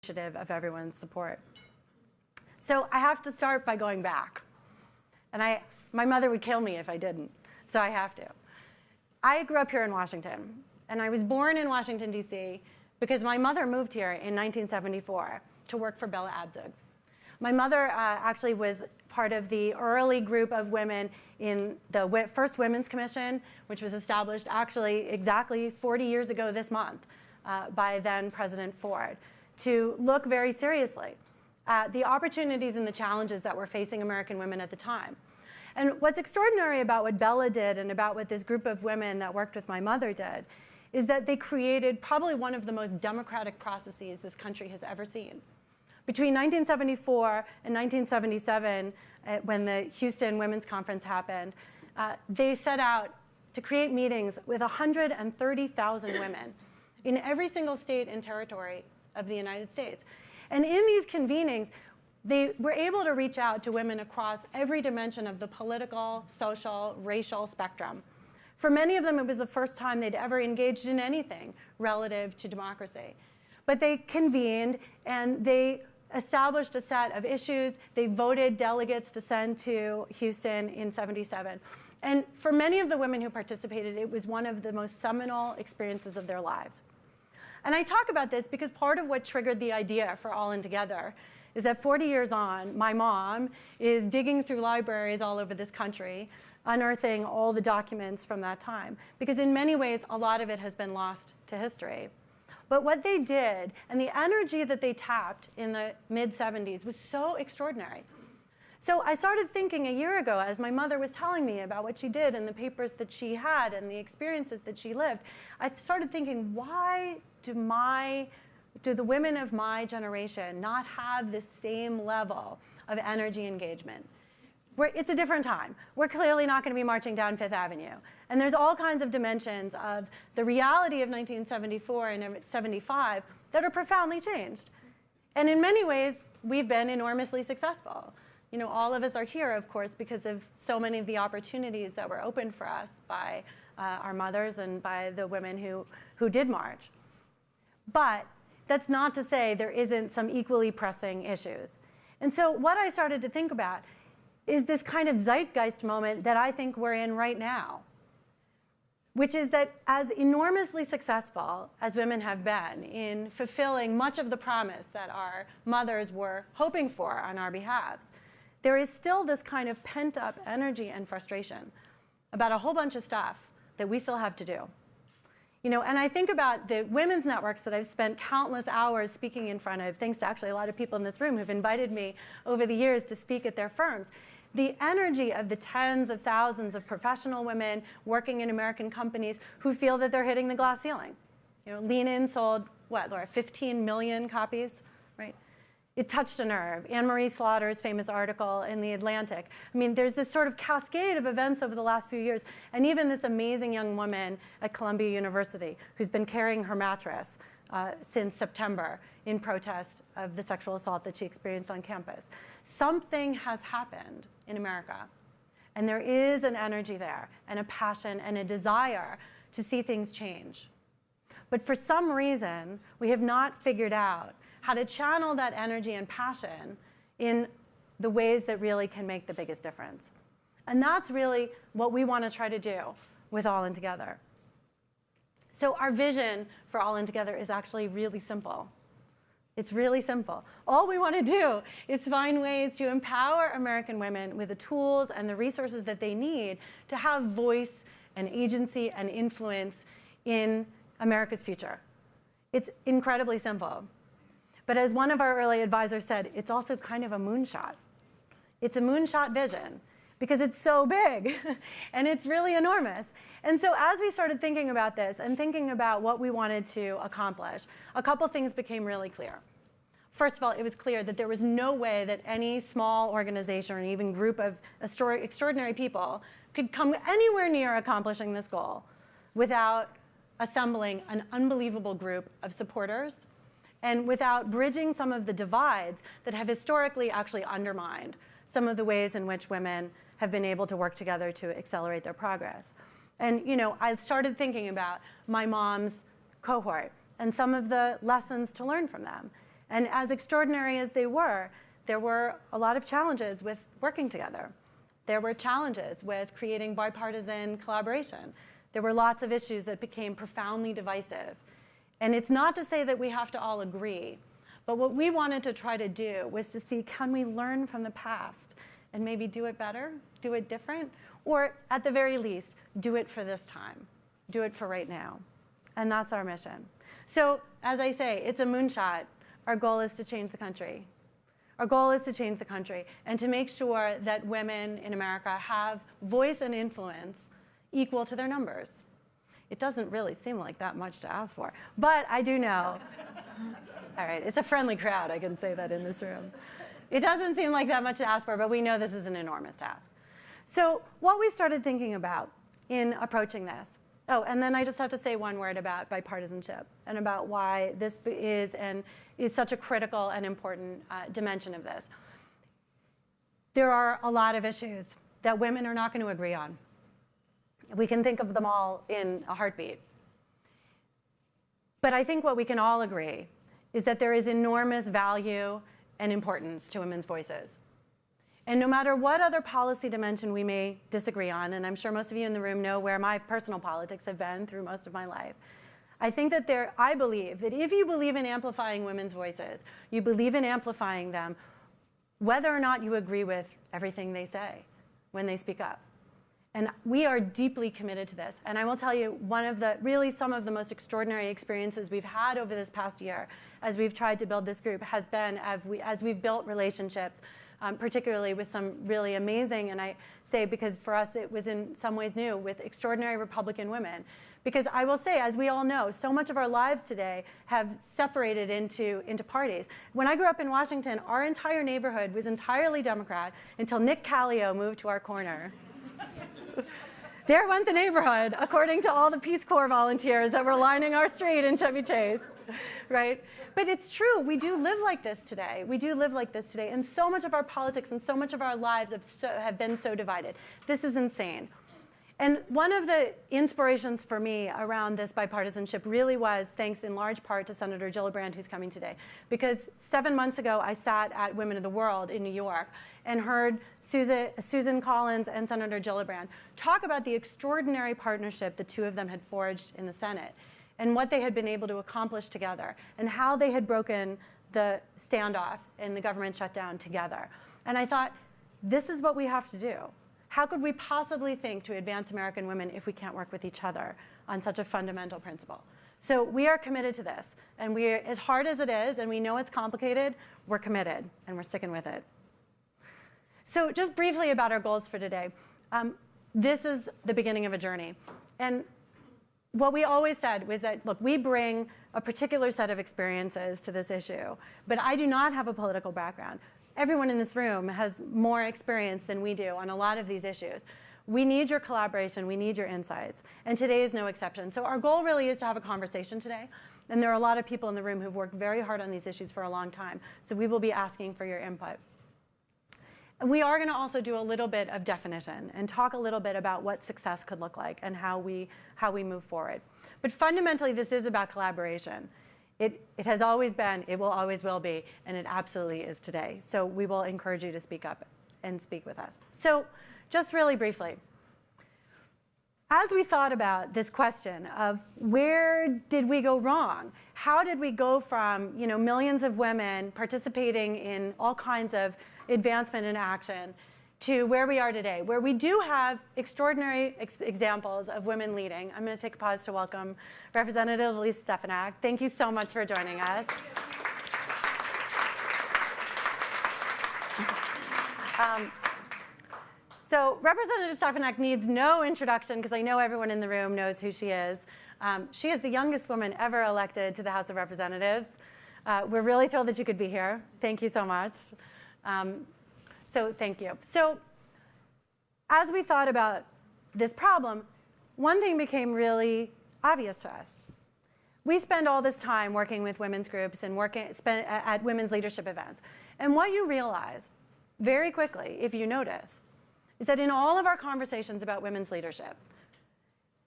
appreciative of everyone's support. So I have to start by going back. And my mother would kill me if I didn't, so I have to. I grew up here in Washington, and I was born in Washington, D.C., because my mother moved here in 1974 to work for Bella Abzug. My mother actually was part of the early group of women in the first Women's Commission, which was established actually exactly 40 years ago this month by then President Ford, to look very seriously at the opportunities and the challenges that were facing American women at the time. And what's extraordinary about what Bella did and about what this group of women that worked with my mother did is that they created probably one of the most democratic processes this country has ever seen. Between 1974 and 1977, when the Houston Women's Conference happened, they set out to create meetings with 130,000 women in every single state and territory of the United States. And in these convenings, they were able to reach out to women across every dimension of the political, social, racial spectrum. For many of them, it was the first time they'd ever engaged in anything relative to democracy. But they convened, and they established a set of issues. They voted delegates to send to Houston in '77. And for many of the women who participated, it was one of the most seminal experiences of their lives. And I talk about this because part of what triggered the idea for All In Together is that 40 years on, my mom is digging through libraries all over this country, unearthing all the documents from that time. Because in many ways, a lot of it has been lost to history. But what they did, and the energy that they tapped in the mid-'70s was so extraordinary. So I started thinking a year ago, as my mother was telling me about what she did and the papers that she had and the experiences that she lived, I started thinking, why do the women of my generation not have the same level of energy engagement? It's a different time. We're clearly not going to be marching down Fifth Avenue. And there's all kinds of dimensions of the reality of 1974 and '75 that are profoundly changed. And in many ways, we've been enormously successful. You know, all of us are here, of course, because of so many of the opportunities that were opened for us by our mothers and by the women who did march. But that's not to say there isn't some equally pressing issues. And so what I started to think about is this kind of zeitgeist moment that I think we're in right now, which is that as enormously successful as women have been in fulfilling much of the promise that our mothers were hoping for on our behalf, there is still this kind of pent-up energy and frustration about a whole bunch of stuff that we still have to do. You know, and I think about the women's networks that I've spent countless hours speaking in front of, thanks to actually a lot of people in this room who've invited me over the years to speak at their firms. The energy of the tens of thousands of professional women working in American companies who feel that they're hitting the glass ceiling. You know, Lean In sold, what, Laura, 15 million copies, right? It touched a nerve. Anne-Marie Slaughter's famous article in The Atlantic. I mean, there's this sort of cascade of events over the last few years, and even this amazing young woman at Columbia University who's been carrying her mattress since September in protest of the sexual assault that she experienced on campus. Something has happened in America, and there is an energy there, and a passion, and a desire to see things change. But for some reason, we have not figured out how to channel that energy and passion in the ways that really can make the biggest difference. And that's really what we want to try to do with All In Together. So our vision for All In Together is actually really simple. It's really simple. All we want to do is find ways to empower American women with the tools and the resources that they need to have voice and agency and influence in America's future. It's incredibly simple. But as one of our early advisors said, it's also kind of a moonshot. It's a moonshot vision because it's so big and it's really enormous. And so as we started thinking about this and thinking about what we wanted to accomplish, a couple things became really clear. First of all, it was clear that there was no way that any small organization or even group of extraordinary people could come anywhere near accomplishing this goal without assembling an unbelievable group of supporters and without bridging some of the divides that have historically actually undermined some of the ways in which women have been able to work together to accelerate their progress. And you know, I started thinking about my mom's cohort and some of the lessons to learn from them. And as extraordinary as they were, there were a lot of challenges with working together. There were challenges with creating bipartisan collaboration. There were lots of issues that became profoundly divisive. And it's not to say that we have to all agree, but what we wanted to try to do was to see, can we learn from the past and maybe do it better, do it different, or at the very least, do it for this time, do it for right now. And that's our mission. So as I say, it's a moonshot. Our goal is to change the country. Our goal is to change the country and to make sure that women in America have voice and influence equal to their numbers. It doesn't really seem like that much to ask for, but I do know. All right, it's a friendly crowd, I can say that in this room. It doesn't seem like that much to ask for, but we know this is an enormous task. So what we started thinking about in approaching this, oh, and then I just have to say one word about bipartisanship and about why this is such a critical and important dimension of this. There are a lot of issues that women are not going to agree on. We can think of them all in a heartbeat. But I think what we can all agree is that there is enormous value and importance to women's voices. And no matter what other policy dimension we may disagree on, and I'm sure most of you in the room know where my personal politics have been through most of my life, I think that I believe that if you believe in amplifying women's voices, you believe in amplifying them, whether or not you agree with everything they say when they speak up. And we are deeply committed to this. And I will tell you, some of the most extraordinary experiences we've had over this past year as we've tried to build this group has been as we've built relationships, particularly with some really amazing, and I say because for us it was in some ways new, with extraordinary Republican women. Because I will say, as we all know, so much of our lives today have separated into parties. When I grew up in Washington, our entire neighborhood was entirely Democrat until Nick Callio moved to our corner. There went the neighborhood, according to all the Peace Corps volunteers that were lining our street in Chevy Chase, right? But it's true, we do live like this today. We do live like this today, and so much of our politics and so much of our lives have been so divided. This is insane. And one of the inspirations for me around this bipartisanship really was thanks in large part to Senator Gillibrand, who's coming today. Because 7 months ago, I sat at Women of the World in New York and heard Susan Collins and Senator Gillibrand talk about the extraordinary partnership the two of them had forged in the Senate and what they had been able to accomplish together and how they had broken the standoff and the government shutdown together. And I thought, this is what we have to do. How could we possibly think to advance American women if we can't work with each other on such a fundamental principle? So we are committed to this. And as hard as it is, and we know it's complicated, we're committed, and we're sticking with it. So just briefly about our goals for today. This is the beginning of a journey. And what we always said was that, look, we bring a particular set of experiences to this issue, but I do not have a political background. Everyone in this room has more experience than we do on a lot of these issues. We need your collaboration, we need your insights, and today is no exception. So our goal really is to have a conversation today, and there are a lot of people in the room who've worked very hard on these issues for a long time, so we will be asking for your input. And we are going to also do a little bit of definition and talk a little bit about what success could look like and how we move forward. But fundamentally, this is about collaboration. It has always been, it will always will be, and it absolutely is today. So we will encourage you to speak up and speak with us. So just really briefly, as we thought about this question of where did we go wrong? How did we go from millions of women participating in all kinds of advancement and action to where we are today, where we do have extraordinary examples of women leading. I'm going to take a pause to welcome Representative Elise Stefanik. Thank you so much for joining us. So Representative Stefanik needs no introduction because I know everyone in the room knows who she is. She is the youngest woman ever elected to the House of Representatives. We're really thrilled that you could be here. Thank you so much. So thank you. So as we thought about this problem, one thing became really obvious to us. We spend all this time working with women's groups and at women's leadership events. And what you realize very quickly, if you notice, is that in all of our conversations about women's leadership,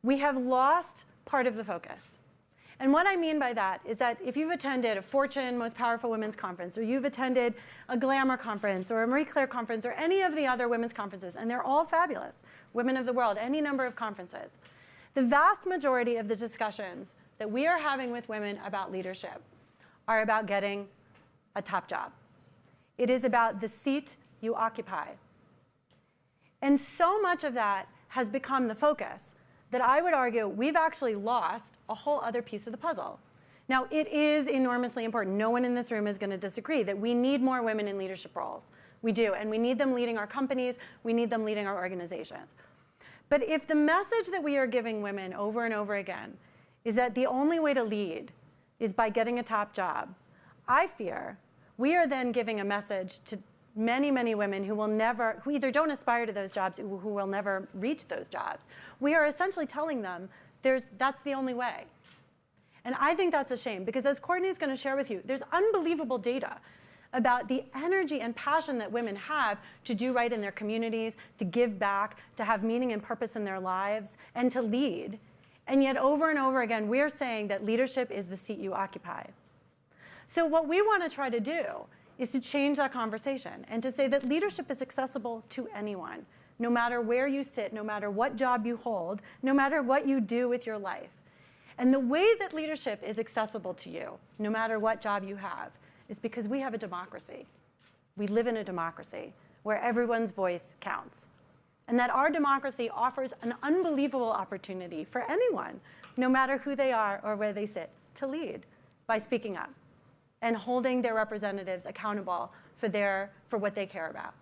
we have lost part of the focus. And what I mean by that is that if you've attended a Fortune Most Powerful Women's Conference, or you've attended a Glamour Conference, or a Marie Claire Conference, or any of the other women's conferences, and they're all fabulous, Women of the World, any number of conferences, the vast majority of the discussions that we are having with women about leadership are about getting a top job. It is about the seat you occupy. And so much of that has become the focus that I would argue we've actually lost a whole other piece of the puzzle. Now, it is enormously important. No one in this room is going to disagree that we need more women in leadership roles. We do, and we need them leading our companies. We need them leading our organizations. But if the message that we are giving women over and over again is that the only way to lead is by getting a top job, I fear we are then giving a message to many, many women who either don't aspire to those jobs, who will never reach those jobs. We are essentially telling them that's the only way. And I think that's a shame, because as Courtney's going to share with you, there's unbelievable data about the energy and passion that women have to do right in their communities, to give back, to have meaning and purpose in their lives, and to lead. And yet over and over again, we're saying that leadership is the seat you occupy. So what we want to try to do is to change that conversation and to say that leadership is accessible to anyone, no matter where you sit, no matter what job you hold, no matter what you do with your life. And the way that leadership is accessible to you, no matter what job you have, is because we have a democracy. We live in a democracy where everyone's voice counts. And that our democracy offers an unbelievable opportunity for anyone, no matter who they are or where they sit, to lead by speaking up and holding their representatives accountable for what they care about.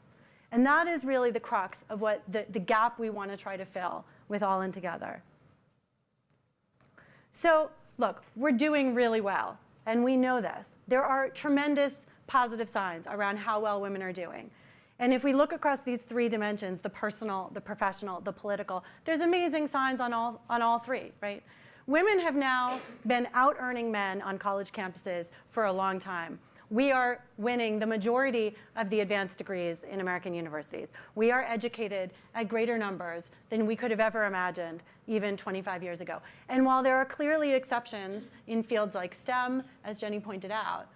And that is really the crux of what the gap we want to try to fill with All In Together. So look, we're doing really well, and we know this. There are tremendous positive signs around how well women are doing. And if we look across these three dimensions, the personal, the professional, the political, there's amazing signs on all three, right? Women have now been out-earning men on college campuses for a long time. We are winning the majority of the advanced degrees in American universities. We are educated at greater numbers than we could have ever imagined even 25 years ago. And while there are clearly exceptions in fields like STEM, as Jenny pointed out,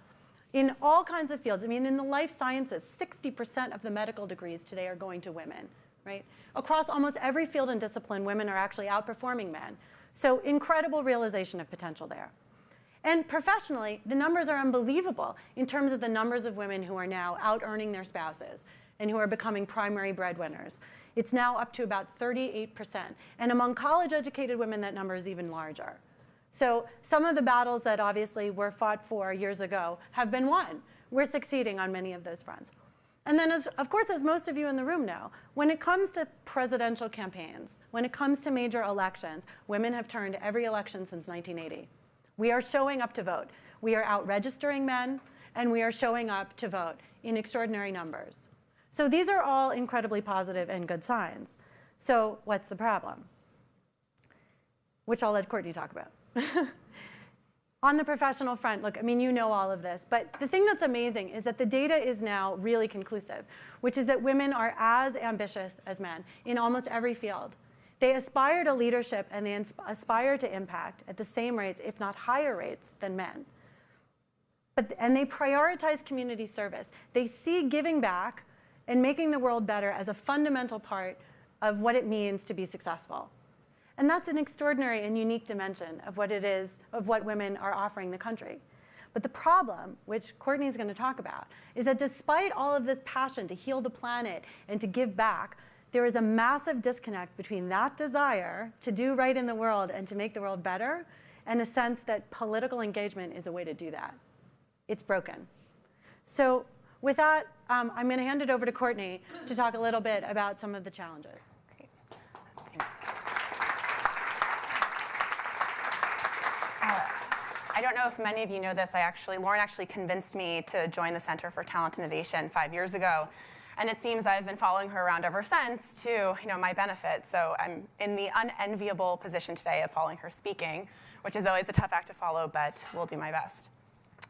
in all kinds of fields, I mean, in the life sciences, 60% of the medical degrees today are going to women, right? Across almost every field and discipline, women are actually outperforming men. So incredible realization of potential there. And professionally, the numbers are unbelievable in terms of the numbers of women who are now out-earning their spouses and who are becoming primary breadwinners. It's now up to about 38%. And among college-educated women, that number is even larger. So some of the battles that obviously were fought for years ago have been won. We're succeeding on many of those fronts. And then, of course, as most of you in the room know, when it comes to presidential campaigns, when it comes to major elections, women have turned every election since 1980. We are showing up to vote. We are out registering men, and we are showing up to vote in extraordinary numbers. So these are all incredibly positive and good signs. So what's the problem? Which I'll let Courtney talk about. On the professional front, look, I mean, you know all of this, but the thing that's amazing is that the data is now really conclusive, which is that women are as ambitious as men in almost every field. They aspire to leadership and they aspire to impact at the same rates, if not higher rates, than men. And they prioritize community service. They see giving back and making the world better as a fundamental part of what it means to be successful. And that's an extraordinary and unique dimension of what it is, of what women are offering the country. But the problem, which Courtney is going to talk about, is that despite all of this passion to heal the planet and to give back, there is a massive disconnect between that desire to do right in the world and to make the world better, and a sense that political engagement is a way to do that. It's broken. So with that, I'm going to hand it over to Courtney to talk a little bit about some of the challenges. Great. Thanks. I don't know if many of you know this. Lauren actually convinced me to join the Center for Talent Innovation 5 years ago. And it seems I've been following her around ever since to my benefit. So I'm in the unenviable position today of following her speaking, which is always a tough act to follow, but we'll do my best.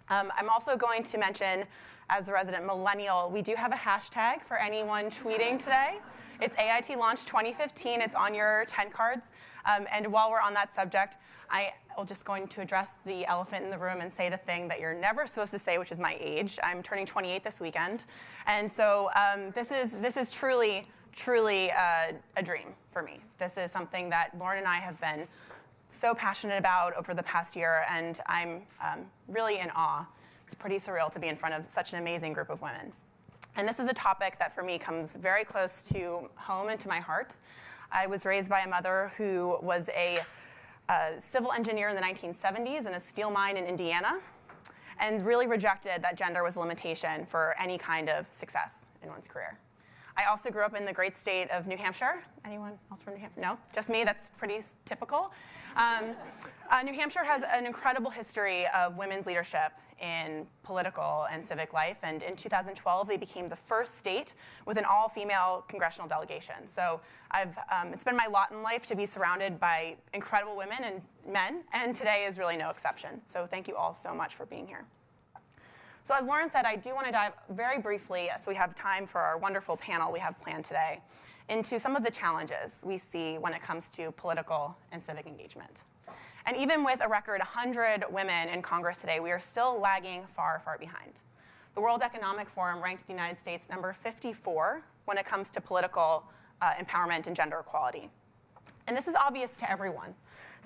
I'm also going to mention, as the resident millennial, we do have a hashtag for anyone tweeting today. It's AIT Launch 2015. It's on your 10 cards. And while we're on that subject, I'm just going to address the elephant in the room and say the thing that you're never supposed to say, which is my age. I'm turning 28 this weekend. And so this is truly a dream for me. This is something that Lauren and I have been so passionate about over the past year, and I'm really in awe. It's pretty surreal to be in front of such an amazing group of women. And this is a topic that for me comes very close to home and to my heart. I was raised by a mother who was a civil engineer in the 1970s in a steel mine in Indiana, and really rejected that gender was a limitation for any kind of success in one's career. I also grew up in the great state of New Hampshire. Anyone else from New Hampshire? No? Just me? That's pretty typical. New Hampshire has an incredible history of women's leadership in political and civic life, and in 2012 they became the first state with an all-female congressional delegation. So it's been my lot in life to be surrounded by incredible women and men, and today is really no exception. So thank you all so much for being here. So as Lauren said, I do want to dive very briefly, so we have time for our wonderful panel we have planned today, into some of the challenges we see when it comes to political and civic engagement. And even with a record 100 women in Congress today, we are still lagging far, far behind. The World Economic Forum ranked the United States number 54 when it comes to political empowerment and gender equality. And this is obvious to everyone.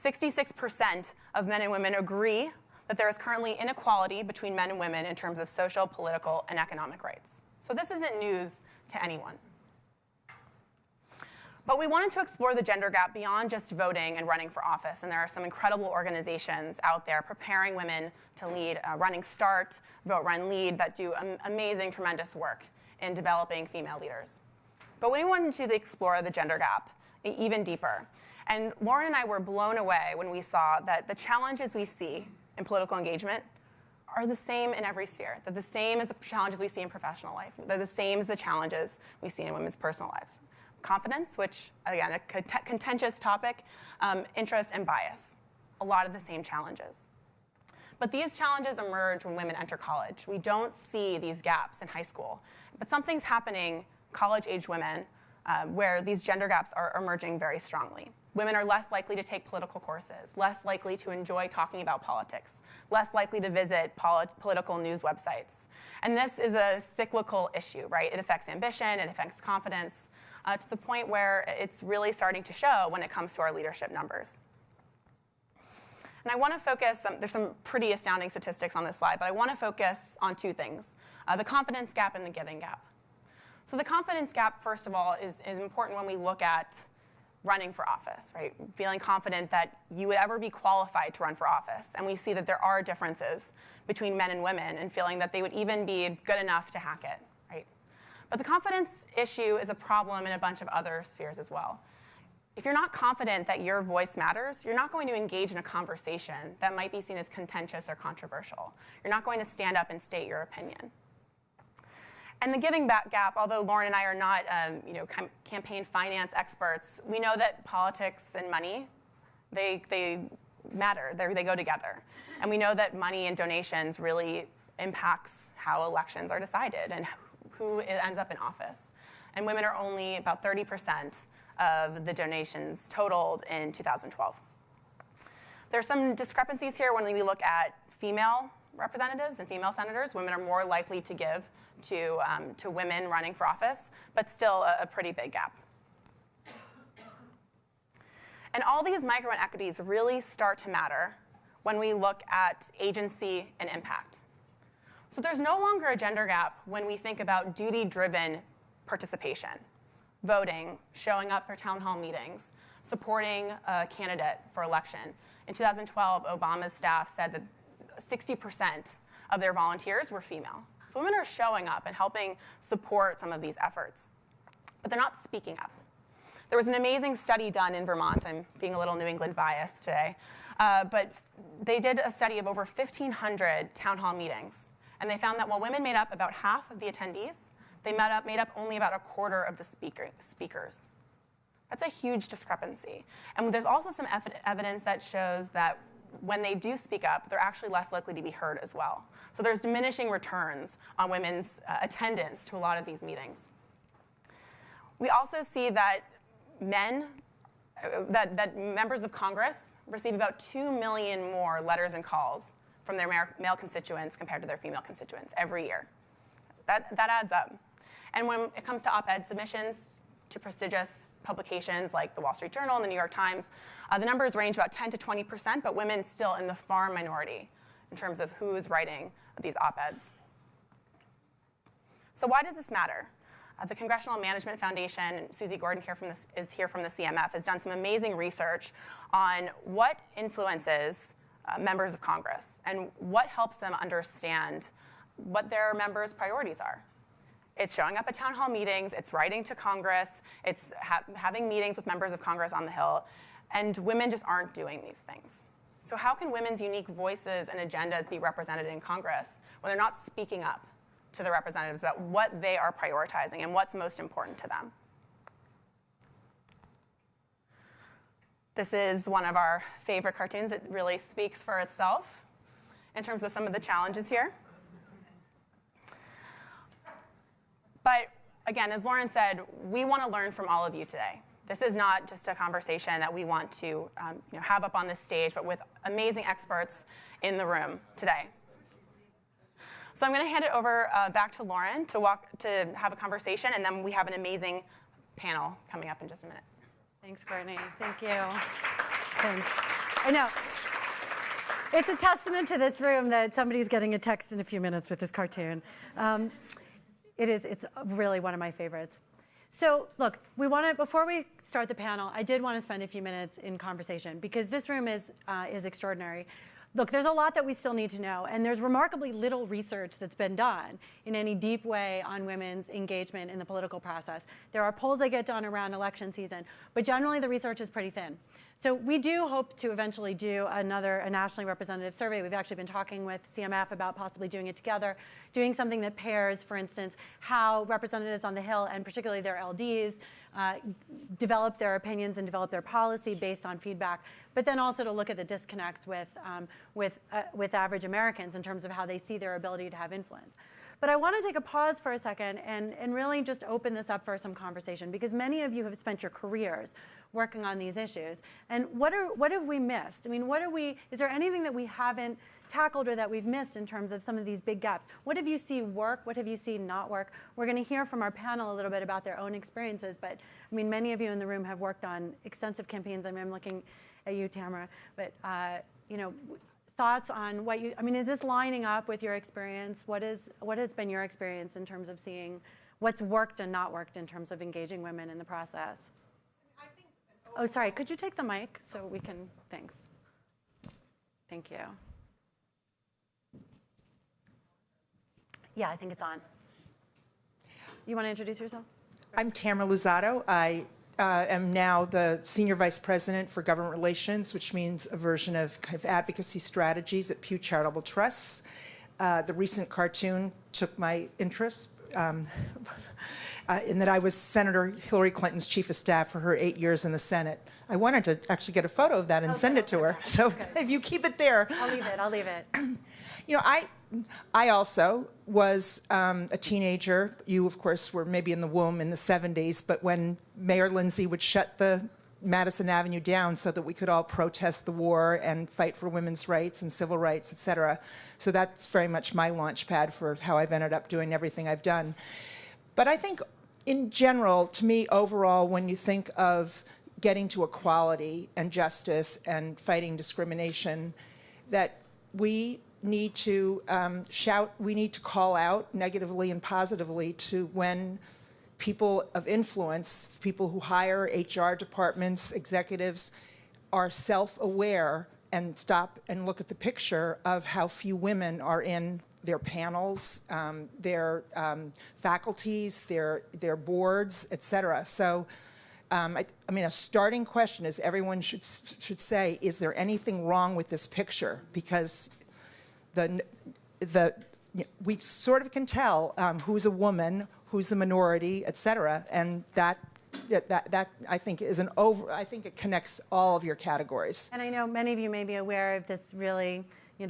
66% of men and women agree that there is currently inequality between men and women in terms of social, political, and economic rights. So this isn't news to anyone. But we wanted to explore the gender gap beyond just voting and running for office, and there are some incredible organizations out there preparing women to lead, Running Start, Vote, Run, Lead, that do amazing, tremendous work in developing female leaders. But we wanted to explore the gender gap even deeper. And Lauren and I were blown away when we saw that the challenges we see in political engagement are the same in every sphere. They're the same as the challenges we see in professional life. They're the same as the challenges we see in women's personal lives. Confidence, which, again, a contentious topic, interest, and bias. A lot of the same challenges. But these challenges emerge when women enter college. We don't see these gaps in high school. But something's happening, college-age women, where these gender gaps are emerging very strongly. Women are less likely to take political courses, less likely to enjoy talking about politics, less likely to visit political news websites. And this is a cyclical issue, right? It affects ambition, it affects confidence, to the point where it's really starting to show when it comes to our leadership numbers. And I want to focus, there's some pretty astounding statistics on this slide, but I want to focus on two things, the confidence gap and the giving gap. So the confidence gap, first of all, is important when we look at running for office, right? Feeling confident that you would ever be qualified to run for office. And we see that there are differences between men and women, and feeling that they would even be good enough to hack it, right? But the confidence issue is a problem in a bunch of other spheres as well. If you're not confident that your voice matters, you're not going to engage in a conversation that might be seen as contentious or controversial. You're not going to stand up and state your opinion. And the giving back gap, although Lauren and I are not campaign finance experts, we know that politics and money, they matter, they go together. And we know that money and donations really impacts how elections are decided and who ends up in office. And women are only about 30% of the donations totaled in 2012. There's some discrepancies here when we look at female representatives and female senators. Women are more likely to give to women running for office, but still a pretty big gap. And all these micro inequities really start to matter when we look at agency and impact. So there's no longer a gender gap when we think about duty-driven participation, voting, showing up for town hall meetings, supporting a candidate for election. In 2012, Obama's staff said that 60% of their volunteers were female. So women are showing up and helping support some of these efforts, but they're not speaking up. There was an amazing study done in Vermont. I'm being a little New England biased today, but they did a study of over 1,500 town hall meetings, and they found that while women made up about half of the attendees, they made up only about a quarter of the speakers. That's a huge discrepancy. And there's also some evidence that shows that when they do speak up, they're actually less likely to be heard as well. So there's diminishing returns on women's attendance to a lot of these meetings. We also see that that members of Congress receive about 2 million more letters and calls from their male constituents compared to their female constituents every year. That adds up. And when it comes to op-ed submissions to prestigious publications like the Wall Street Journal and the New York Times, the numbers range about 10 to 20%, but women still in the far minority in terms of who's writing these op-eds. So why does this matter? The Congressional Management Foundation, Susie Gordon is here from the CMF, has done some amazing research on what influences members of Congress and what helps them understand what their members' priorities are. It's showing up at town hall meetings, it's writing to Congress, it's having meetings with members of Congress on the Hill, and women just aren't doing these things. So how can women's unique voices and agendas be represented in Congress when they're not speaking up to the representatives about what they are prioritizing and what's most important to them? This is one of our favorite cartoons. It really speaks for itself in terms of some of the challenges here. But again, as Lauren said, we want to learn from all of you today. This is not just a conversation that we want to have up on this stage, but with amazing experts in the room today. So I'm going to hand it over back to Lauren to have a conversation, and then we have an amazing panel coming up in just a minute. Thanks, Courtney. Thank you. Thanks. I know. It's a testament to this room that somebody's getting a text in a few minutes with this cartoon. It's really one of my favorites. So look, before we start the panel, I did want to spend a few minutes in conversation because this room is extraordinary. Look, there's a lot that we still need to know, and there's remarkably little research that's been done in any deep way on women's engagement in the political process. There are polls that get done around election season, but generally the research is pretty thin. So we do hope to eventually do a nationally representative survey. We've actually been talking with CMF about possibly doing it together, doing something that pairs, for instance, how representatives on the Hill, and particularly their LDs, develop their opinions and develop their policy based on feedback, but then also to look at the disconnects with average Americans in terms of how they see their ability to have influence. But I want to take a pause for a second and really just open this up for some conversation, because many of you have spent your careers working on these issues. And what have we missed? I mean, is there anything that we haven't tackled or that we've missed in terms of some of these big gaps? What have you seen work? What have you seen not work? We're going to hear from our panel a little bit about their own experiences, but I mean, many of you in the room have worked on extensive campaigns. I mean, I'm looking at you, Tamara, but thoughts on is this lining up with your experience? What has been your experience in terms of seeing what's worked and not worked in terms of engaging women in the process? Oh, sorry, could you take the mic so we can, thanks. Thank you. Yeah, I think it's on. You want to introduce yourself? I'm Tamara Luzzatto. I am now the Senior Vice President for Government Relations, which means a version of kind of advocacy strategies at Pew Charitable Trusts. The recent cartoon took my interest in that I was Senator Hillary Clinton's Chief of Staff for her 8 years in the Senate. I wanted to actually get a photo of that and send it to her. So if you keep it there. I'll leave it. I also was a teenager. You, of course, were maybe in the womb in the 70s, but when Mayor Lindsay would shut the Madison Avenue down so that we could all protest the war and fight for women's rights and civil rights, et cetera. So that's very much my launch pad for how I've ended up doing everything I've done. But I think in general, to me, overall, when you think of getting to equality and justice and fighting discrimination, that we need to we need to call out negatively and positively to when people of influence, people who hire HR departments, executives, are self-aware and stop and look at the picture of how few women are in their panels, their faculties, their boards, et cetera. So I mean, a starting question is everyone should say, is there anything wrong with this picture? Because we sort of can tell who's a woman, who's a minority, et cetera, and that I think is I think it connects all of your categories. And I know many of you may be aware of this really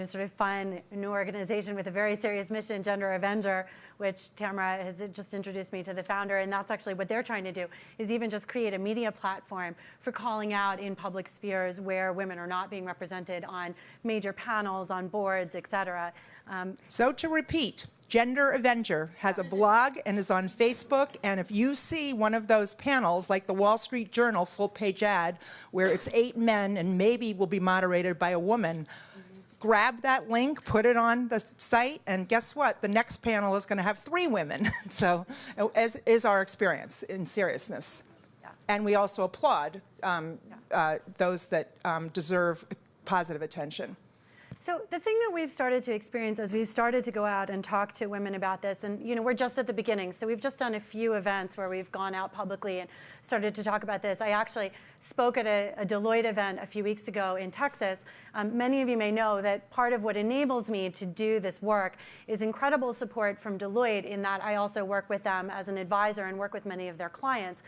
sort of fun new organization with a very serious mission, Gender Avenger, which Tamara has just introduced me to the founder, and that's actually what they're trying to do, is even just create a media platform for calling out in public spheres where women are not being represented on major panels, on boards, et cetera. So to repeat, Gender Avenger has a blog and is on Facebook, and if you see one of those panels, like the Wall Street Journal full-page ad, where it's 8 men and maybe will be moderated by a woman, grab that link, put it on the site, and guess what? The next panel is going to have 3 women. So, as is our experience, in seriousness. Yeah. And we also applaud those that deserve positive attention. So the thing that we've started to experience as we've started to go out and talk to women about this, and we're just at the beginning, so we've just done a few events where we've gone out publicly and started to talk about this. I actually spoke at a Deloitte event a few weeks ago in Texas. Many of you may know that part of what enables me to do this work is incredible support from Deloitte, in that I also work with them as an advisor and work with many of their clients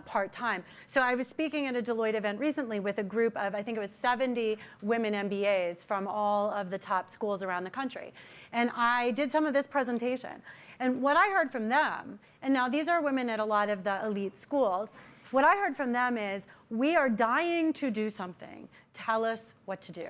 part-time. So I was speaking at a Deloitte event recently with a group of, I think it was 70 women MBAs from all of the top schools around the country. And I did some of this presentation. And what I heard from them, and now these are women at a lot of the elite schools, what I heard from them is, we are dying to do something. Tell us what to do.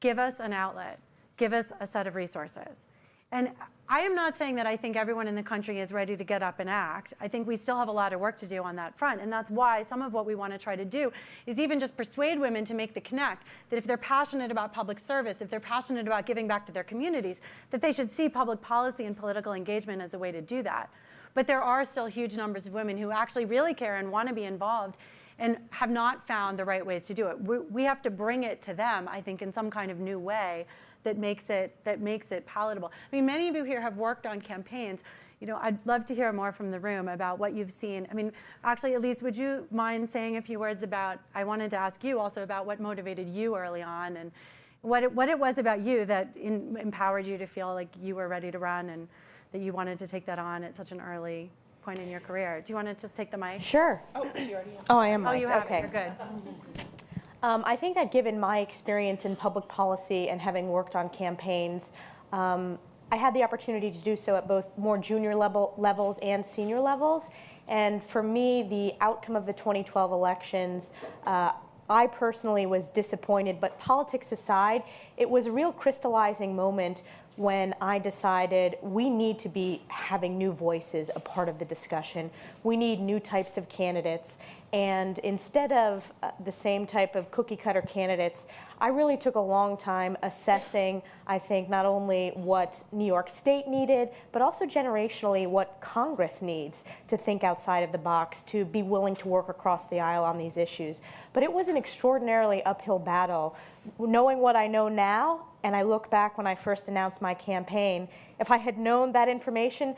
Give us an outlet. Give us a set of resources. And I am not saying that I think everyone in the country is ready to get up and act. I think we still have a lot of work to do on that front. And that's why some of what we want to try to do is even just persuade women to make the connect, that if they're passionate about public service, if they're passionate about giving back to their communities, that they should see public policy and political engagement as a way to do that. But there are still huge numbers of women who actually really care and want to be involved and have not found the right ways to do it. We have to bring it to them, I think, in some kind of new way that makes it palatable. I mean, many of you here have worked on campaigns. I'd love to hear more from the room about what you've seen. I mean, actually, Elise, would you mind saying a few words about, I wanted to ask you also about what motivated you early on, and what it was about you that empowered you to feel like you were ready to run and that you wanted to take that on at such an early point in your career. Do you want to just take the mic? Sure. Oh, you already have. Oh, I am Oh, mic'd. you have Okay. it. You're good. I think that given my experience in public policy and having worked on campaigns, I had the opportunity to do so at both more junior levels and senior levels. And for me, the outcome of the 2012 elections, I personally was disappointed, but politics aside, it was a real crystallizing moment when I decided we need to be having new voices a part of the discussion. We need new types of candidates. And instead of the same type of cookie-cutter candidates, I really took a long time assessing, I think, not only what New York State needed, but also generationally what Congress needs to think outside of the box, to be willing to work across the aisle on these issues. But it was an extraordinarily uphill battle. Knowing what I know now, and I look back when I first announced my campaign, if I had known that information,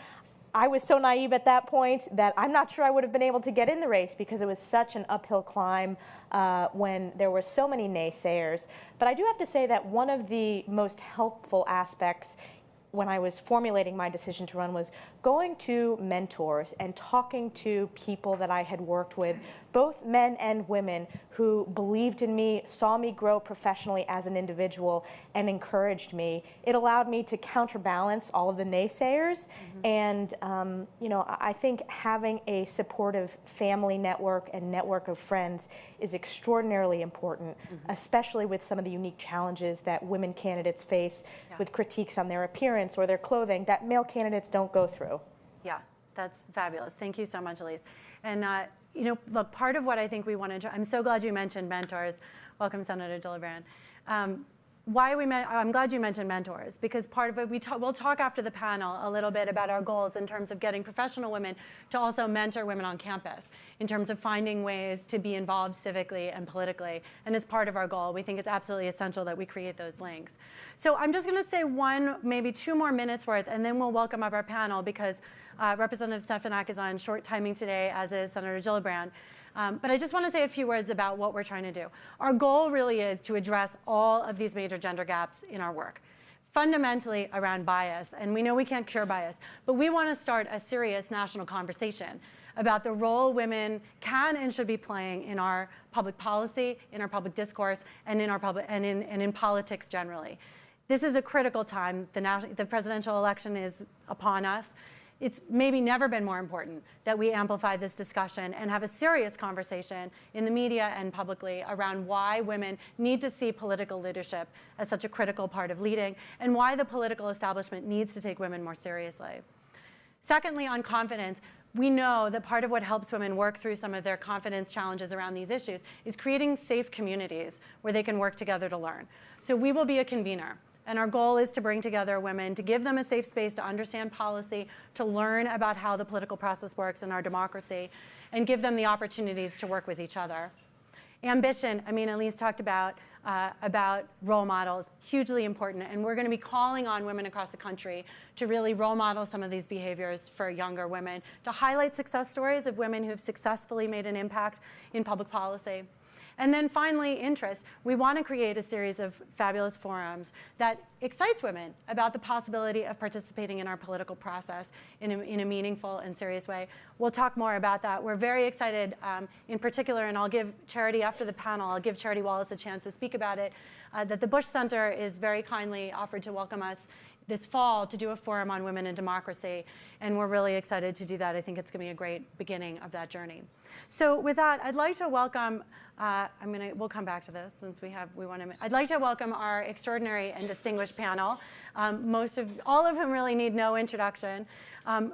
I was so naive at that point that I'm not sure I would have been able to get in the race, because it was such an uphill climb when there were so many naysayers. But I do have to say that one of the most helpful aspects when I was formulating my decision to run was going to mentors and talking to people that I had worked with, both men and women, who believed in me, saw me grow professionally as an individual, and encouraged me. It allowed me to counterbalance all of the naysayers. And I think having a supportive family network and network of friends is extraordinarily important, especially with some of the unique challenges that women candidates face with critiques on their appearance or their clothing that male candidates don't go through. Yeah, that's fabulous. Thank you so much, Elise. And look, part of what I think we want to, I'm so glad you mentioned mentors. Welcome, Senator Gillibrand. I'm glad you mentioned mentors, because part of it, we'll talk after the panel a little bit about our goals in terms of getting professional women to also mentor women on campus, in terms of finding ways to be involved civically and politically. And as part of our goal, we think it's absolutely essential that we create those links. So I'm just going to say maybe 2 more minutes worth, and then we'll welcome up our panel, because Representative Stefanik is on short timing today, as is Senator Gillibrand. But I just want to say a few words about what we're trying to do. Our goal really is to address all of these major gender gaps in our work, fundamentally around bias. And we know we can't cure bias, but we want to start a serious national conversation about the role women can and should be playing in our public policy, in our public discourse, and in our in politics generally. This is a critical time. The presidential election is upon us. It's maybe never been more important that we amplify this discussion and have a serious conversation in the media and publicly around why women need to see political leadership as such a critical part of leading and why the political establishment needs to take women more seriously. Secondly, on confidence, we know that part of what helps women work through some of their confidence challenges around these issues is creating safe communities where they can work together to learn. So we will be a convener. And our goal is to bring together women, to give them a safe space to understand policy, to learn about how the political process works in our democracy, and give them the opportunities to work with each other. Ambition, I mean, Elise talked about role models, hugely important. And we're going to be calling on women across the country to really role model some of these behaviors for younger women, to highlight success stories of women who have successfully made an impact in public policy. And then finally, interest. We want to create a series of fabulous forums that excites women about the possibility of participating in our political process in a meaningful and serious way. We'll talk more about that. We're very excited in particular, and I'll give Charity after the panel, I'll give Charity Wallace a chance to speak about it, that the Bush Center is very kindly offered to welcome us this fall to do a forum on women and democracy, and we're really excited to do that. I think it's going to be a great beginning of that journey. So with that, I'd like to welcome, we'll come back to this since I'd like to welcome our extraordinary and distinguished panel. All of whom really need no introduction.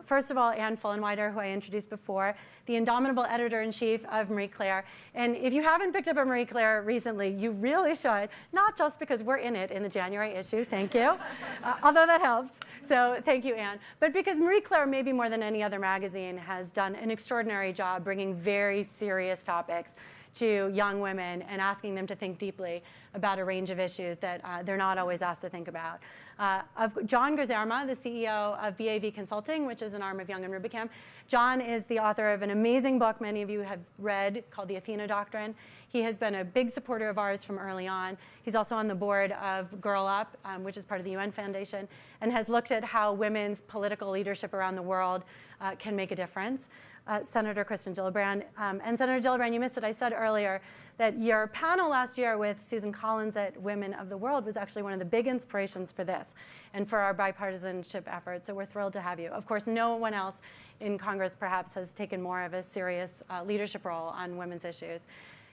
First of all, Ann Fullenwider, who I introduced before, the indomitable editor-in-chief of Marie Claire. And if you haven't picked up a Marie Claire recently, you really should, not just because we're in it in the January issue, thank you, although that helps. So thank you, Ann. But because Marie Claire, maybe more than any other magazine, has done an extraordinary job bringing very serious topics to young women and asking them to think deeply about a range of issues that they're not always asked to think about. Of John Grzerma, the CEO of BAV Consulting, which is an arm of Young and Rubicam. John is the author of an amazing book many of you have read called The Athena Doctrine. He has been a big supporter of ours from early on. He's also on the board of Girl Up, which is part of the UN Foundation, and has looked at how women's political leadership around the world can make a difference. Senator Kristen Gillibrand. And Senator Gillibrand, you missed it. I said earlier that your panel last year with Susan Collins at Women of the World was actually one of the big inspirations for this and for our bipartisanship effort. So we're thrilled to have you. Of course, no one else in Congress perhaps has taken more of a serious leadership role on women's issues.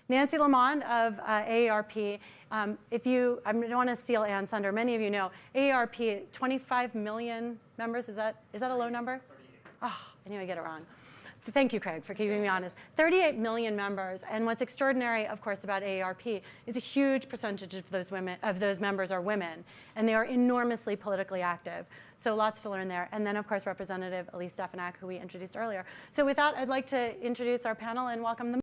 Nancy Lamond of AARP. I don't want to steal Ann's thunder. Many of you know AARP, 25 million members. Is that a low number? 38. Oh, I knew I'd get it wrong. Thank you, Craig, for keeping me honest. 38 million members, and what's extraordinary, of course, about AARP is a huge percentage of those members are women, and they are enormously politically active. So lots to learn there. And then, of course, Representative Elise Stefanik, who we introduced earlier. So with that, I'd like to introduce our panel and welcome them.